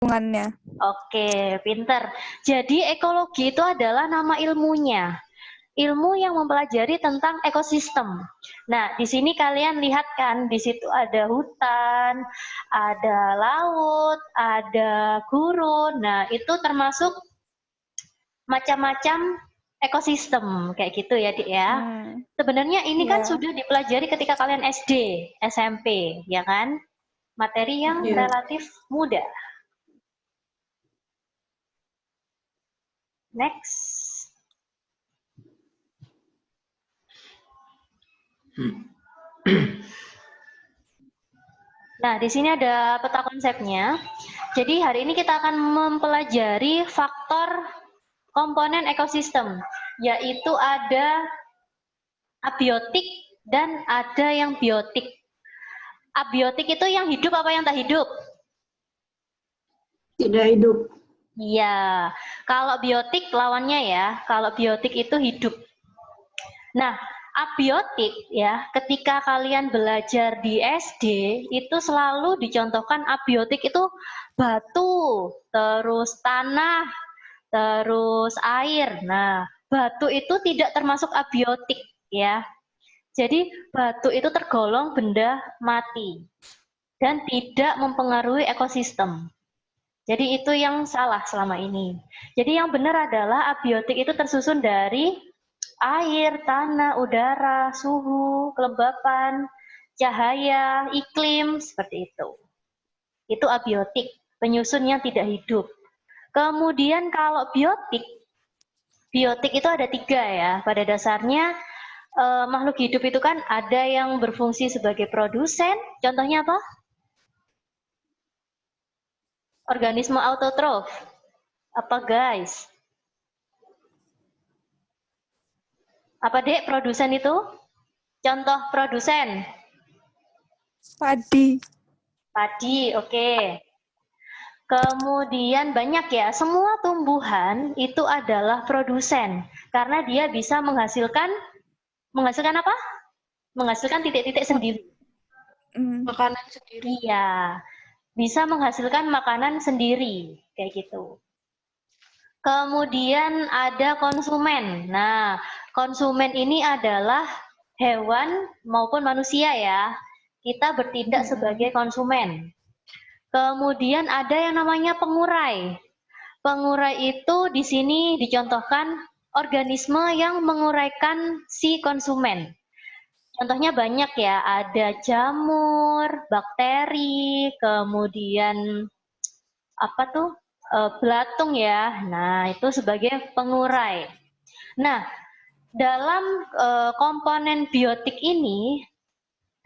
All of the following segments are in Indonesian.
lingkungannya. Oke, pinter. Jadi ekologi itu adalah nama ilmunya. Ilmu yang mempelajari tentang ekosistem. Nah, di sini kalian lihat kan, di situ ada hutan, ada laut, ada gurun. Nah, itu termasuk macam-macam ekosistem kayak gitu ya, Dik ya. Sebenarnya ini kan sudah dipelajari ketika kalian SD, SMP, ya kan? Materi yang relatif mudah. Next. Nah, di sini ada peta konsepnya. Jadi hari ini kita akan mempelajari faktor komponen ekosistem, yaitu ada abiotik dan ada yang biotik. Abiotik itu yang hidup apa yang tak hidup? Tidak hidup. Iya, kalau biotik lawannya ya, kalau biotik itu hidup. Nah, abiotik ya, ketika kalian belajar di SD, itu selalu dicontohkan abiotik itu batu, terus tanah, terus air. Nah, batu itu tidak termasuk abiotik ya. Jadi, batu itu tergolong benda mati dan tidak mempengaruhi ekosistem. Jadi itu yang salah selama ini. Jadi yang benar adalah abiotik itu tersusun dari air, tanah, udara, suhu, kelembapan, cahaya, iklim, seperti itu. Itu abiotik, penyusun yang tidak hidup. Kemudian kalau biotik, biotik itu ada 3 ya. Pada dasarnya makhluk hidup itu kan ada yang berfungsi sebagai produsen, contohnya apa? Organisme autotrof. Apa guys? Apa Dek produsen itu? Contoh produsen. Padi. Padi, oke. Kemudian banyak ya, semua tumbuhan itu adalah produsen. Karena dia bisa menghasilkan apa? Menghasilkan titik-titik sendiri. Makanan sendiri. Iya, bisa menghasilkan makanan sendiri, kayak gitu. Kemudian ada konsumen. Nah, konsumen ini adalah hewan maupun manusia ya. Kita bertindak sebagai konsumen. Kemudian ada yang namanya pengurai. Pengurai itu di sini dicontohkan organisme yang menguraikan si konsumen. Contohnya banyak ya, ada jamur, bakteri, kemudian apa tuh? Belatung ya. Nah, itu sebagai pengurai. Nah, dalam komponen biotik ini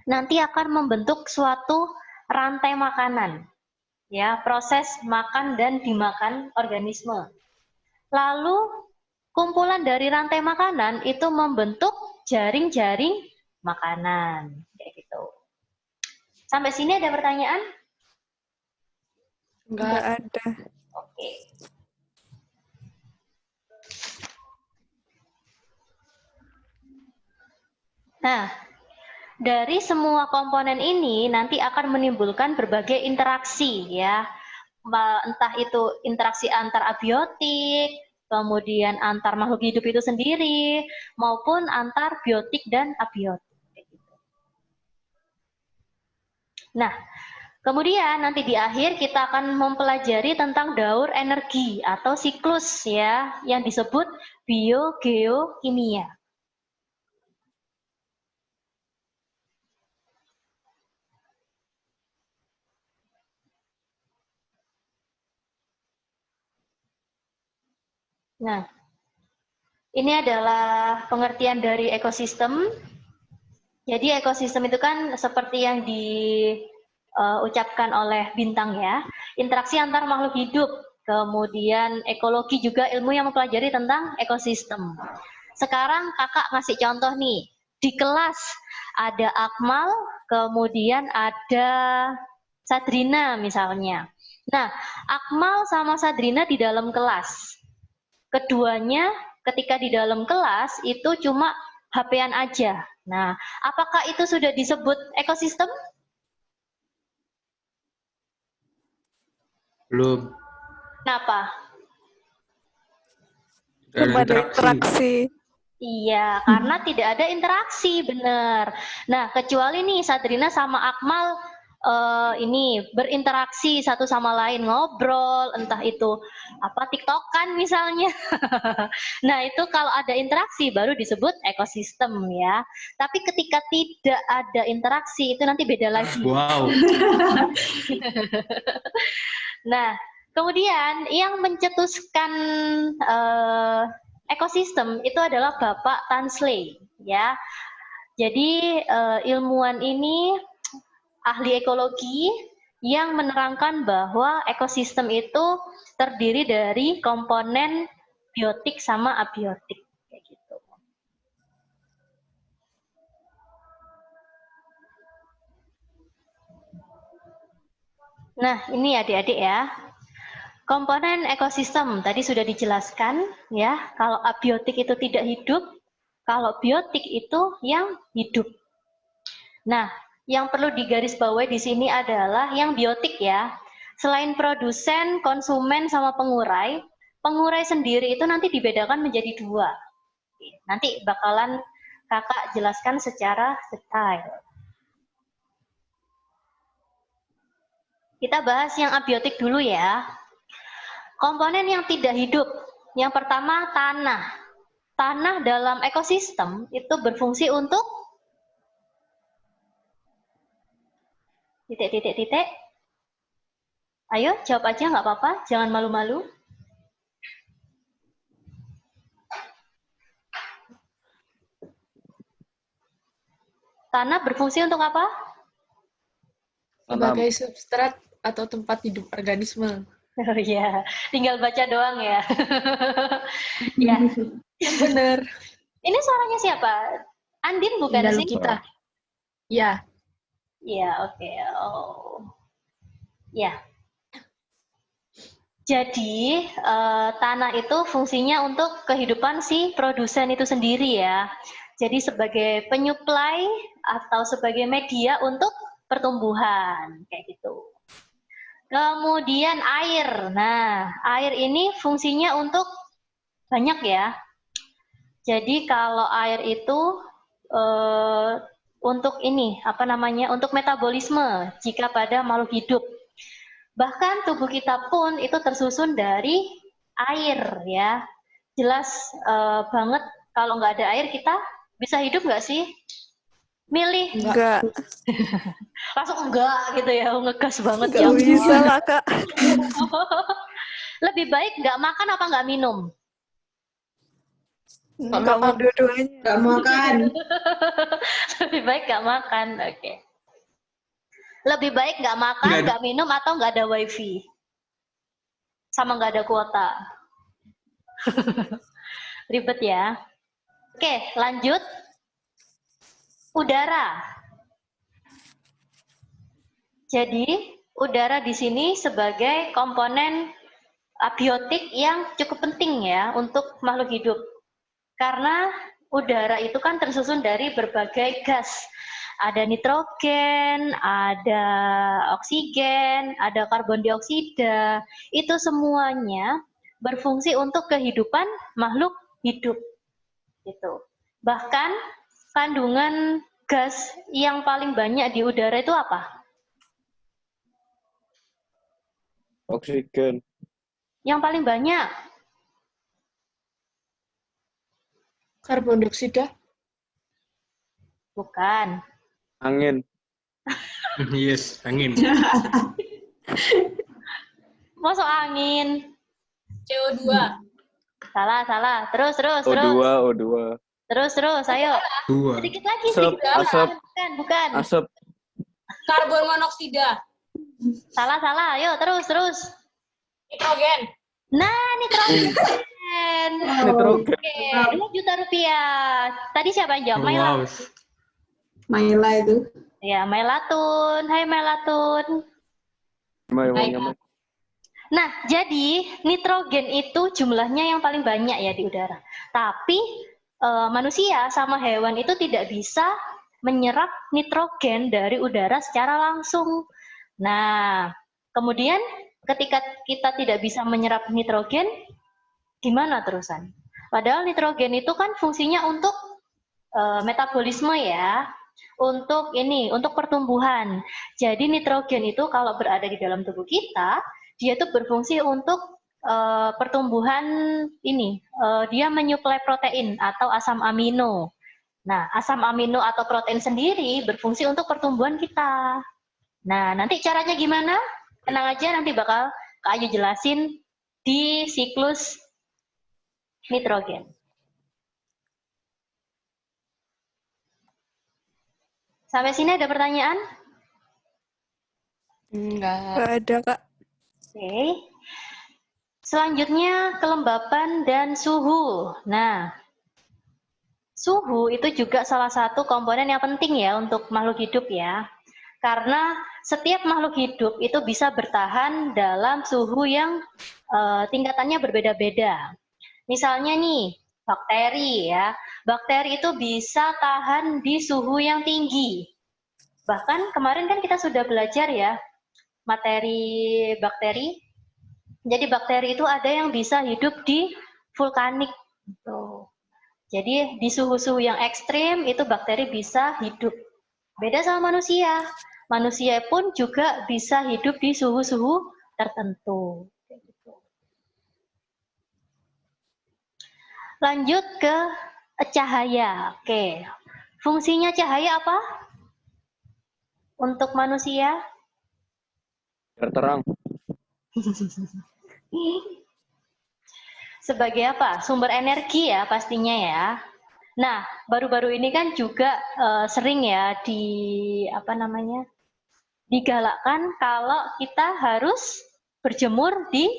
nanti akan membentuk suatu rantai makanan. Ya, proses makan dan dimakan organisme. Lalu kumpulan dari rantai makanan itu membentuk jaring-jaring makanan, kayak gitu. Sampai sini ada pertanyaan? Enggak ada. Oke. Nah, dari semua komponen ini nanti akan menimbulkan berbagai interaksi ya. Entah itu interaksi antar abiotik, kemudian antar makhluk hidup itu sendiri, maupun antar biotik dan abiotik. Nah, kemudian nanti di akhir kita akan mempelajari tentang daur energi atau siklus ya, yang disebut biogeokimia. Nah, ini adalah pengertian dari ekosistem. Jadi ekosistem itu kan seperti yang diucapkan oleh Bintang ya, interaksi antar makhluk hidup, kemudian ekologi juga ilmu yang mempelajari tentang ekosistem. Sekarang kakak ngasih contoh nih, di kelas ada Akmal, kemudian ada Sadrina misalnya. Nah, Akmal sama Sadrina di dalam kelas. Keduanya ketika di dalam kelas itu cuma HP-an aja. Nah, apakah itu sudah disebut ekosistem? Belum. Kenapa? Belum ada interaksi. Iya, karena tidak ada interaksi, bener. Nah, kecuali nih Sadrina sama Akmal ini berinteraksi satu sama lain, ngobrol, entah itu apa TikTokan misalnya. Nah, itu kalau ada interaksi baru disebut ekosistem ya. Tapi ketika tidak ada interaksi itu nanti beda lagi. Wow. Nah, kemudian yang mencetuskan ekosistem itu adalah Bapak Tansley ya. Jadi ilmuwan ini ahli ekologi yang menerangkan bahwa ekosistem itu terdiri dari komponen biotik sama abiotik kayak gitu. Nah, ini adik-adik ya. Komponen ekosistem tadi sudah dijelaskan ya. Kalau abiotik itu tidak hidup, kalau biotik itu yang hidup. Nah, yang perlu digarisbawahi di sini adalah yang biotik ya. Selain produsen, konsumen, sama pengurai, pengurai sendiri itu nanti dibedakan menjadi dua. Nanti bakalan kakak jelaskan secara detail. Kita bahas yang abiotik dulu ya. Komponen yang tidak hidup. Yang pertama tanah. Tanah dalam ekosistem itu berfungsi untuk titik. Ayo jawab aja nggak apa-apa, jangan malu-malu. Tanah berfungsi untuk apa? Sebagai substrat atau tempat hidup organisme. Oh iya, tinggal baca doang ya. Ya. Bener. Ini suaranya siapa? Andin bukan Dalam sih? kita. Ya. Ya, oke. Oh. Ya. Jadi, tanah itu fungsinya untuk kehidupan si produsen itu sendiri ya. Jadi sebagai penyuplai atau sebagai media untuk pertumbuhan, kayak gitu. Kemudian air. Nah, air ini fungsinya untuk banyak ya. Jadi kalau air itu untuk ini, apa namanya, untuk metabolisme jika pada makhluk hidup. Bahkan tubuh kita pun itu tersusun dari air ya. Jelas banget kalau nggak ada air kita bisa hidup nggak sih? Milih. Enggak. Langsung enggak gitu ya, ngegas banget. Enggak bisa lah, Kak. Lebih baik nggak makan apa nggak minum? Enggak mau dua-duanya. Gak makan. Lebih baik nggak makan, oke. Lebih baik nggak makan, nggak minum, atau nggak ada wifi? Sama nggak ada kuota. Ribet ya. Oke, lanjut. Udara. Jadi, udara di sini sebagai komponen abiotik yang cukup penting ya untuk makhluk hidup. Karena udara itu kan tersusun dari berbagai gas. Ada nitrogen, ada oksigen, ada karbon dioksida. Itu semuanya berfungsi untuk kehidupan makhluk hidup. Gitu. Bahkan kandungan gas yang paling banyak di udara itu apa? Oksigen. Yang paling banyak? Karbon dioksida. Bukan. Angin. Yes, angin. Masuk angin. CO2. Salah. Terus. O2. Terus, ayo. Dua. Sedikit lagi. Asap. Bukan. Asap. Karbon monoksida. Salah. Ayo, terus. Nitrogen. Nah, nitrogen. Nitrogen. Oke, 2 juta rupiah. Tadi siapa yang jawab? Maila. Wow. Maila itu. Ya, Mailatun. Hai Mailatun. Nah, jadi nitrogen itu jumlahnya yang paling banyak ya di udara. Tapi manusia sama hewan itu tidak bisa menyerap nitrogen dari udara secara langsung. Nah, kemudian ketika kita tidak bisa menyerap nitrogen, gimana terusan? Padahal nitrogen itu kan fungsinya untuk metabolisme ya, untuk pertumbuhan. Jadi nitrogen itu kalau berada di dalam tubuh kita, dia itu berfungsi untuk pertumbuhan dia menyuplai protein atau asam amino. Nah, asam amino atau protein sendiri berfungsi untuk pertumbuhan kita. Nah, nanti caranya gimana? Tenang aja, nanti bakal Kak Ayu jelasin di siklus nitrogen. Sampai sini ada pertanyaan? Enggak. Nggak ada, Kak. Oke. Selanjutnya, kelembapan dan suhu. Nah, suhu itu juga salah satu komponen yang penting ya untuk makhluk hidup ya. Karena setiap makhluk hidup itu bisa bertahan dalam suhu yang tingkatannya berbeda-beda. Misalnya nih, bakteri ya. Bakteri itu bisa tahan di suhu yang tinggi. Bahkan kemarin kan kita sudah belajar ya, materi bakteri. Jadi bakteri itu ada yang bisa hidup di vulkanik. Gitu. Jadi di suhu-suhu yang ekstrim itu bakteri bisa hidup. Beda sama manusia. Manusia pun juga bisa hidup di suhu-suhu tertentu. Lanjut ke cahaya. Oke. Fungsinya cahaya apa? Untuk manusia? Biar terang. Sebagai apa? Sumber energi ya pastinya ya. Nah, baru-baru ini kan juga sering ya digalakkan kalau kita harus berjemur di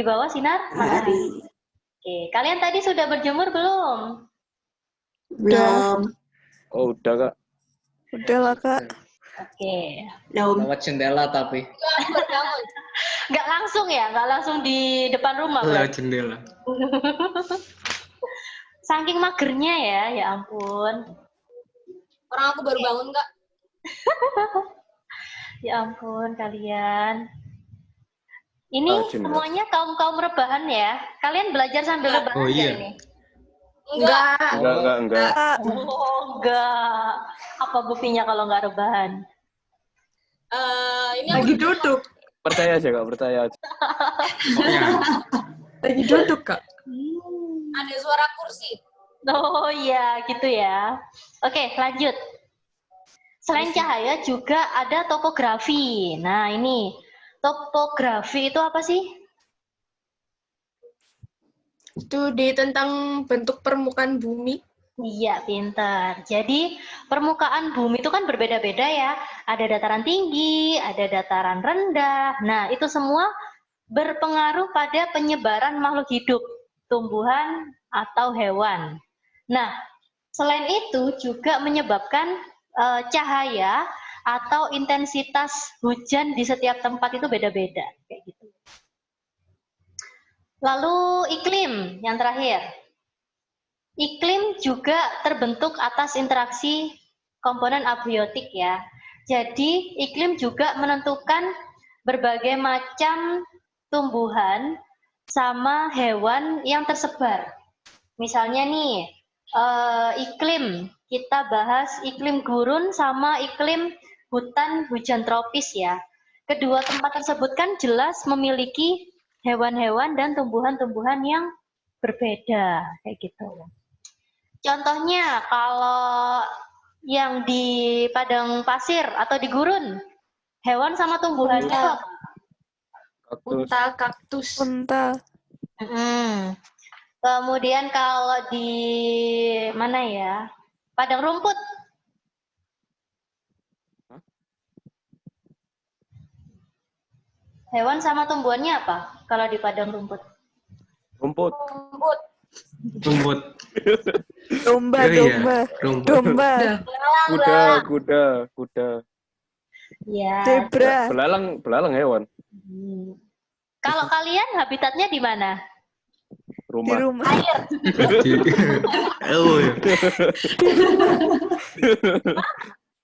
bawah sinar matahari. Oke, kalian tadi sudah berjemur belum? Belum. Oh, udah, Kak. Udah lah, Kak. Oke. Belum. Lewat jendela tapi. Bangun. Nggak langsung di depan rumah. Lewat jendela. Saking magernya ya ampun. Orang aku baru bangun, Kak. Ya ampun kalian. Ini Rajin, semuanya kaum rebahan ya. Kalian belajar sambil rebahan Oh, iya. nggak ini? Enggak. Enggak. Kak, Oh enggak. Apa buktinya kalau nggak rebahan? Ini aku Lagi duduk. Percaya aja, Kak. Percaya aja. Pokoknya. Lagi duduk, Kak. ada suara kursi. Oh iya, gitu ya. Oke, lanjut. Selain cahaya juga ada topografi. Nah, ini topografi itu apa sih? Itu tentang bentuk permukaan bumi. Iya, pintar. Jadi, permukaan bumi itu kan berbeda-beda ya. Ada dataran tinggi, ada dataran rendah. Nah, itu semua berpengaruh pada penyebaran makhluk hidup, tumbuhan atau hewan. Nah, selain itu juga menyebabkan cahaya atau intensitas hujan di setiap tempat itu beda-beda, kayak gitu. Lalu iklim yang terakhir. Iklim juga terbentuk atas interaksi komponen abiotik ya. Jadi iklim juga menentukan berbagai macam tumbuhan sama hewan yang tersebar. Misalnya nih, iklim, kita bahas iklim gurun sama iklim hutan hujan tropis ya. Kedua tempat tersebut kan jelas memiliki hewan-hewan dan tumbuhan-tumbuhan yang berbeda, kayak gitu. Contohnya kalau yang di padang pasir atau di gurun, hewan sama tumbuhannya apa? Kaktus. Unta, kaktus. unta. Kemudian kalau di mana ya? Padang rumput. Hewan sama tumbuhannya apa? Kalau di padang rumput. Rumput. Rumput. Rumput. Domba, Oh, iya. domba. Rumput. Domba. Kuda. Ya. Zebra. Belalang hewan. Kalau kalian habitatnya di mana? Di Rumah. rumah. Oh, iya.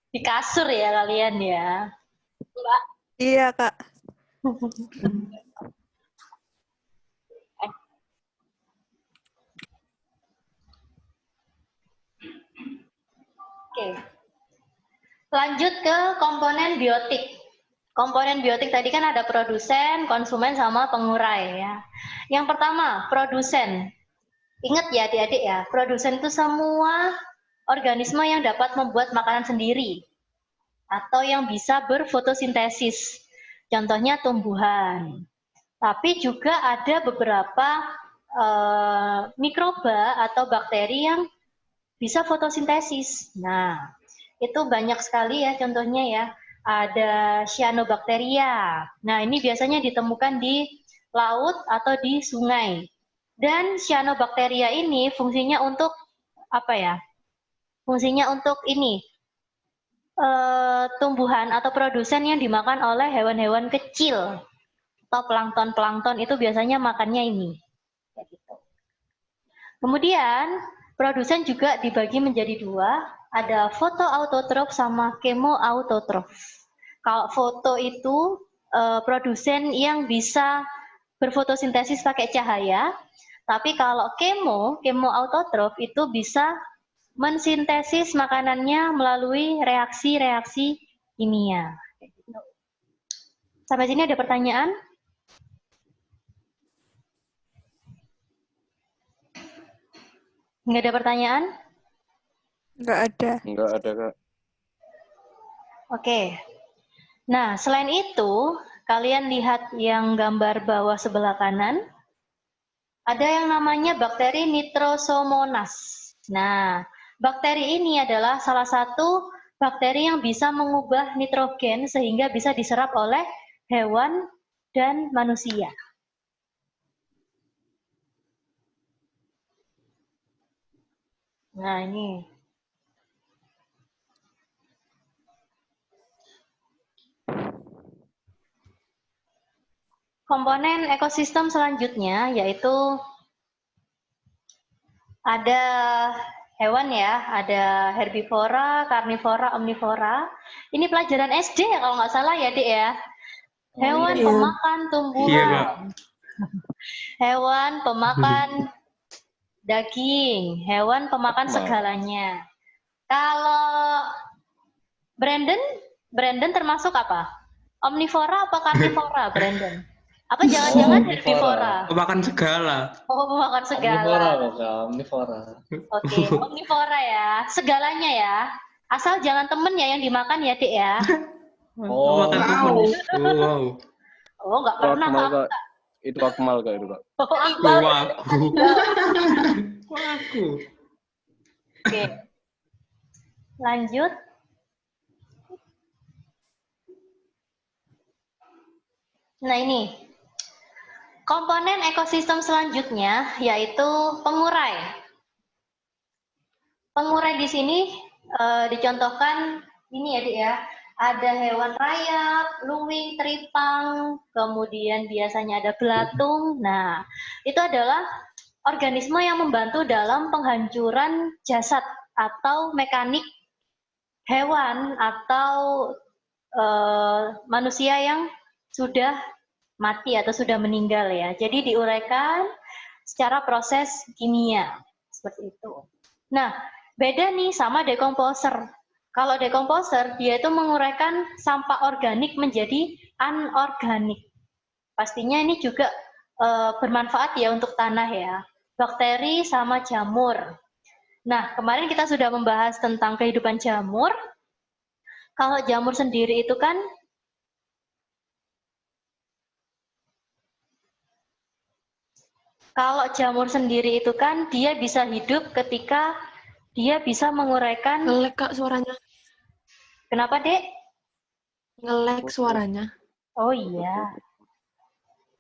Di kasur ya kalian ya. Enggak. Iya, Kak. Oke. Lanjut ke komponen biotik. Komponen biotik tadi kan ada produsen, konsumen, sama pengurai ya. Yang pertama, produsen. Ingat ya adik-adik ya, produsen itu semua organisme yang dapat membuat makanan sendiri atau yang bisa berfotosintesis. Contohnya tumbuhan. Tapi juga ada beberapa mikroba atau bakteri yang bisa fotosintesis. Nah, itu banyak sekali ya contohnya ya. Ada cyanobacteria. Nah, ini biasanya ditemukan di laut atau di sungai. Dan cyanobacteria ini fungsinya untuk apa ya? Fungsinya untuk ini tumbuhan atau produsen yang dimakan oleh hewan-hewan kecil atau plankton itu biasanya makannya ini. Kemudian produsen juga dibagi menjadi dua, ada fotoautotrof sama kemoautotrof. Kalau foto itu produsen yang bisa berfotosintesis pakai cahaya, tapi kalau kemoautotrof itu bisa mensintesis makanannya melalui reaksi-reaksi kimia. Sampai sini ada pertanyaan? Nggak ada pertanyaan? Nggak ada. Enggak ada, Kak. Oke. Nah, selain itu, kalian lihat yang gambar bawah sebelah kanan, ada yang namanya bakteri Nitrosomonas. Nah, bakteri ini adalah salah satu bakteri yang bisa mengubah nitrogen sehingga bisa diserap oleh hewan dan manusia. Nah, ini. Komponen ekosistem selanjutnya yaitu ada hewan ya, ada herbivora, karnivora, omnivora. Ini pelajaran SD ya kalau nggak salah ya, Dik ya. Hewan iya. pemakan tumbuhan. Iya, Kak. Hewan pemakan daging, hewan pemakan segalanya. Kalau Brandon termasuk apa? Omnivora apa karnivora, Brandon? Apa jangan-jangan herbivora? Makan segala. Oh, pemakan segala. Omnivora kok, Kak. Omnivora. Oke, omnivora ya, segalanya ya. Asal jangan temen ya yang dimakan ya, Dik ya. Oh, Makan temen. Wow. Oh, nggak Itu pernah akmal, kamu. Kak. Itu akmal, Kak, itu, Kak. Oh, Akmal. Waku. Waku. Oke. Lanjut. Nah, ini. Komponen ekosistem selanjutnya yaitu pengurai. Pengurai di sini dicontohkan ini ya, Dik ya. Ada hewan rayap, luwing, teripang, kemudian biasanya ada belatung. Nah, itu adalah organisme yang membantu dalam penghancuran jasad atau mekanik hewan atau manusia yang sudah mati atau sudah meninggal ya. Jadi diuraikan secara proses kimia seperti itu. Nah, beda nih sama dekomposer. Kalau dekomposer dia itu menguraikan sampah organik menjadi anorganik. Pastinya ini juga bermanfaat ya untuk tanah ya. Bakteri sama jamur. Nah, kemarin kita sudah membahas tentang kehidupan jamur. Kalau jamur sendiri itu kan dia bisa hidup ketika dia bisa menguraikan. Nge-lag, Kak, suaranya. Kenapa, Dek? Nge-lag suaranya. Oh iya.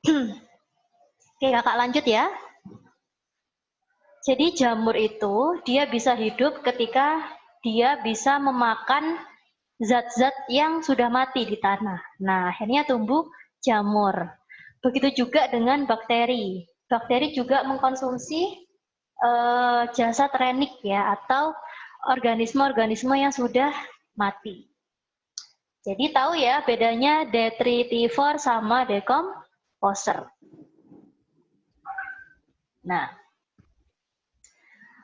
Oke, Kakak lanjut ya. Jadi jamur itu dia bisa hidup ketika dia bisa memakan zat-zat yang sudah mati di tanah. Nah, akhirnya tumbuh jamur. Begitu juga dengan bakteri. Bakteri juga mengkonsumsi jasad renik ya, atau organisme-organisme yang sudah mati. Jadi tahu ya bedanya detritivore sama decomposer. Nah,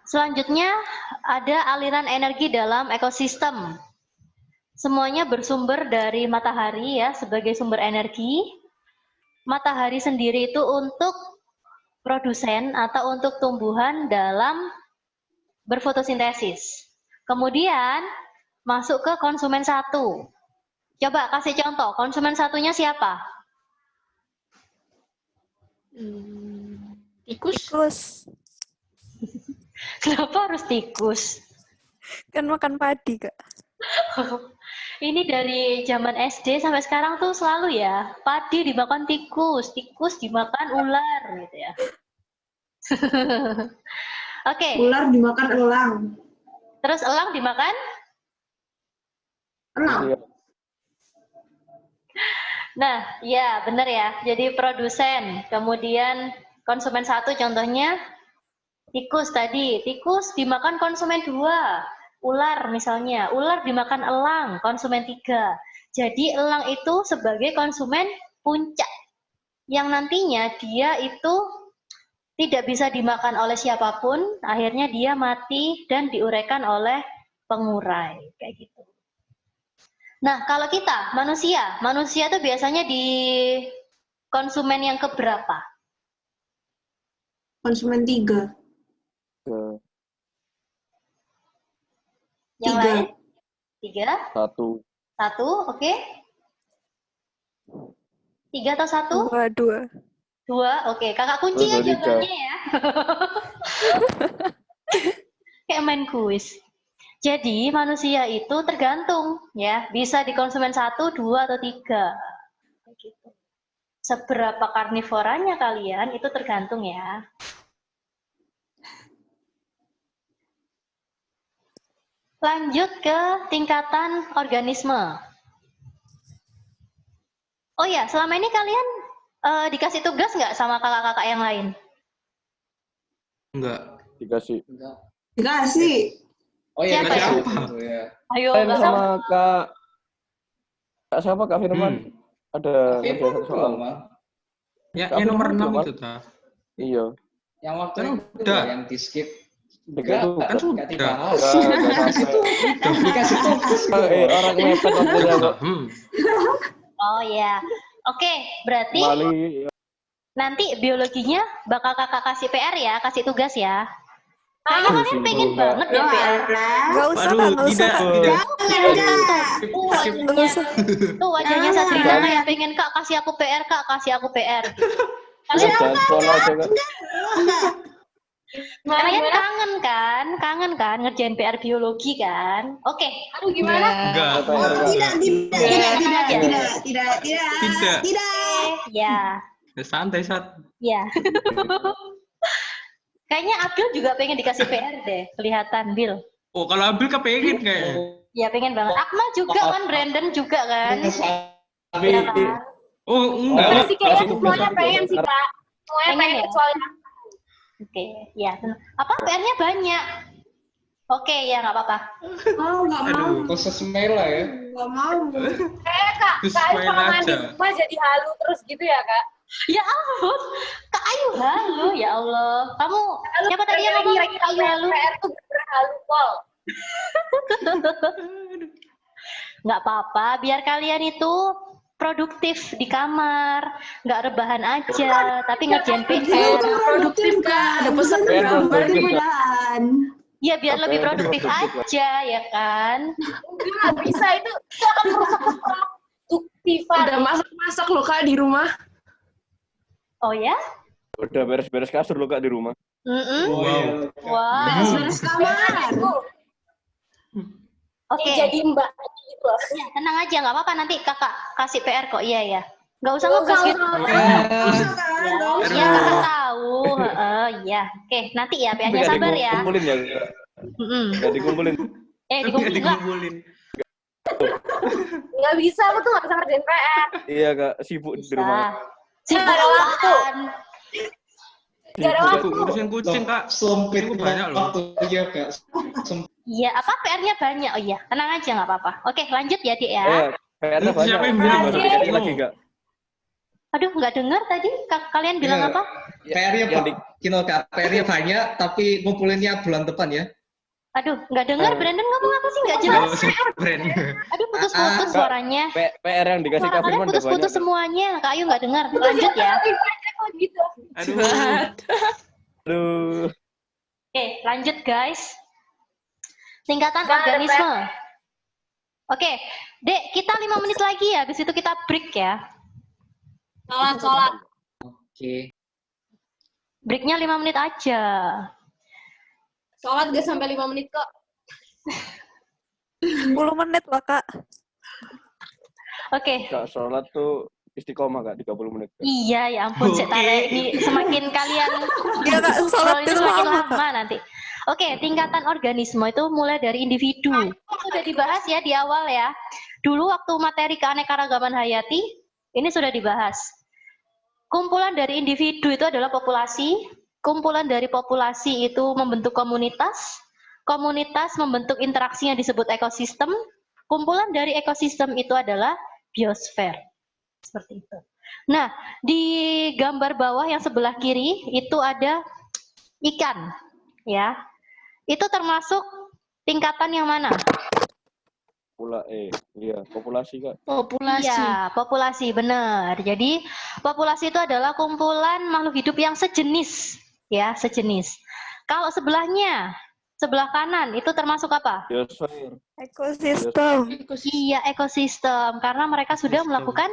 selanjutnya ada aliran energi dalam ekosistem. Semuanya bersumber dari matahari ya sebagai sumber energi. Matahari sendiri itu untuk produsen atau untuk tumbuhan dalam berfotosintesis. Kemudian masuk ke konsumen satu. Coba kasih contoh, konsumen satunya siapa? Tikus. Tikus. Kenapa harus tikus? Kan makan padi, Kak. Ini dari zaman SD sampai sekarang tuh selalu ya, padi dimakan tikus, tikus dimakan ular gitu ya. Oke. Ular dimakan elang. Terus elang dimakan? Elang. Iya. Nah, ya benar ya. Jadi produsen, kemudian konsumen satu contohnya tikus tadi. Tikus dimakan konsumen dua. Ular misalnya, ular dimakan elang, konsumen 3. Jadi elang itu sebagai konsumen puncak, yang nantinya dia itu tidak bisa dimakan oleh siapapun, akhirnya dia mati dan diuraikan oleh pengurai, kayak gitu. Nah, kalau kita, manusia itu biasanya di konsumen yang keberapa? Konsumen 3. Yang 3. lain? 3? 1. 1, oke. 3 atau 1? 2. 2, oke. Kakak kunci Oh, ya 3. jawabannya ya. Kayak main kuis. Jadi manusia itu tergantung ya, bisa di konsumen 1, 2, atau 3. Gitu. Seberapa karnivoranya kalian itu tergantung ya. Lanjut ke tingkatan organisme. Oh ya, selama ini kalian dikasih tugas nggak sama kakak-kakak yang lain? Enggak. Dikasih. Enggak. Dikasih. Oh iya, Siapa dikasih. ya? Gitu, ya. Ayo, Kalian Kak. sama Kak siapa Kak Firman? Ada Tapi ngerjain satu soal. belum, Mal. Ya, Tapi yang nomor belum, 6 Mas. itu, Ta. Iya. Yang waktu Kan itu udah. yang di skip. Begitu. Kan sudah. Enggak dibahas. Enggak Dikasih tuh. Dikasih tugas. orang mepet waktunya kok. Oh ya, oke. Berarti Mali. nanti biologinya bakal kakak kasih PR ya, kasih tugas ya. Kayaknya kalian pengen banget deh PR. Nggak usah, Waduh, Kak. Nggak usah, tidak, Kak. tidak. Tuh Nggak wajahnya, usah. tuh wajahnya Sabrina kayak pengen Kak kasih aku PR, Kak kasih aku PR. Kalian Jangan sekolah aja Kak. Kalian kangen kan ngerjain PR biologi kan? Oke. Aduh gimana? Enggak. Tidak. Ya, Santai, Sat. ya. Kayaknya Abdul juga pengen dikasih PR deh, kelihatan Bill. Oh, kalau ambil kepengen kayaknya. Ya pengen banget. Akmal juga kan, Brandon juga kan. Tapi Ya kan? Oh, Enggak enggak. sih, kayaknya Kasih tugas semuanya juga. pengen sih, Kak. Semuanya Pengen pengen ya? kecuali aku. Oke, ya. Apa PR-nya banyak? Oke, ya nggak apa-apa. Oh, nggak mau. khusus Mela ya. Nggak mau. Kak, Terus Kak Ayu main kalau mandi aja. rumah jadi halu terus gitu ya, Kak? Ya ampun, Kak Ayu halo, ya Allah. Kamu siapa tadi yang ngomong kira-kira Ayu halo? PR tuh bener halu pol. Nggak apa-apa, biar kalian itu produktif di kamar, nggak rebahan aja, tapi ngerjain PR. Produktif kan. Ada pesan Produktif, gambar di Kak. mudahan. Ya biar Oke, lebih produktif produktif, aja, ya kan? Nggak bisa, itu akan merusak produktifan. Udah masak-masak loh Kak di rumah. Oh ya? Udah beres-beres kasur lo Kak di rumah. Mm-mm. Oh iya. Wow. Beres kamar. Oke. Jadi mbak gitu loh. Ya, tenang aja, nggak apa-apa. Nanti kakak kasih PR kok. Iya ya. Nggak usah Nggak ngegas usah, gitu. nggak Ya, ya kakak tahu. Iya. Oke, nanti ya PR-nya sabar ya. Dikumpulin ya Kak. Mm-mm. Nggak dikumpulin. Dikumpulin nggak? Dikumpulin. Nggak bisa, aku tuh nggak bisa ngerjain PR. Iya Kak, sibuk di rumah. Sibuk Nggak ada waktu. apaan? Nggak ada waktu. Urusin kucing, Kak. Sempit Itu banyak loh. waktunya, Kak. Iya, apa PR-nya banyak? Oh iya, tenang aja nggak apa-apa. Oke, lanjut ya, Dik ya. PR-nya banyak. Siapa yang bilang? Nggak usah dikasih lagi, Kak. Aduh, nggak dengar tadi. Kalian bilang Iya. apa? PR-nya Yang di- Kino Kak, PR-nya banyak tapi ngumpulinnya bulan depan ya. Aduh, nggak dengar. Brandon ngomong apa sih? Nggak jelas. Brand. Aduh, putus-putus Kak. suaranya. PR yang dikasih Suara Kak kalian Firman udah putus-putus banyak. semuanya. Kak Ayu nggak dengar. Lanjut ya. gitu. Aduh. Aduh. Oke, lanjut guys. Tingkatan Nggak ada organisme. Oke, Dek, kita 5 menit lagi ya. Habis itu kita break ya. Sholat. Oke. Breaknya 5 menit aja. Sholat gak sampai 5 menit kok. 10 menit lah, Kak. Oke. Kak, sholat tuh istiqomah, Kak, 30 menit. Iya, ya ampun, Oke. ini semakin kalian Iya, Kak, sholat scroll itu itu semakin lama, lama nanti. Oke, tingkatan organisme itu mulai dari individu. Sudah dibahas ya di awal ya. Dulu waktu materi keanekaragaman hayati, ini sudah dibahas. Kumpulan dari individu itu adalah populasi. Kumpulan dari populasi itu membentuk komunitas. Komunitas membentuk interaksi yang disebut ekosistem. Kumpulan dari ekosistem itu adalah biosfer. Seperti itu. Nah, di gambar bawah yang sebelah kiri itu ada ikan, ya. Itu termasuk tingkatan yang mana? Iya, populasi, Kak. Iya, populasi, benar. Jadi, populasi itu adalah kumpulan makhluk hidup yang sejenis, ya, sejenis. Kalau sebelahnya, sebelah kanan, itu termasuk apa? Biosfer. Ekosistem. Iya, ekosistem, karena mereka sudah melakukan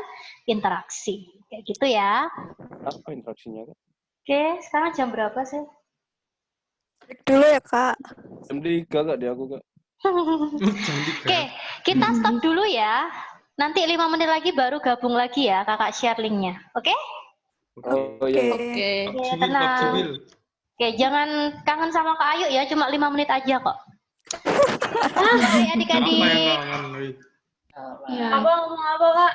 interaksi. Kayak gitu ya. Apa interaksinya, Kak? Oke, sekarang jam berapa sih? Break dulu ya, Kak. Jam 3, Kak, di aku, Kak. Oke, kita stop dulu ya. Nanti 5 menit lagi baru gabung lagi ya, kakak share linknya. Oke? Oh, iya. Oke. Oke, tenang. Oke, jangan kangen sama Kak Ayu ya, cuma 5 menit aja kok. Hai Apa yang adik-adik. kangen? Ya. Abang ngomong apa kak?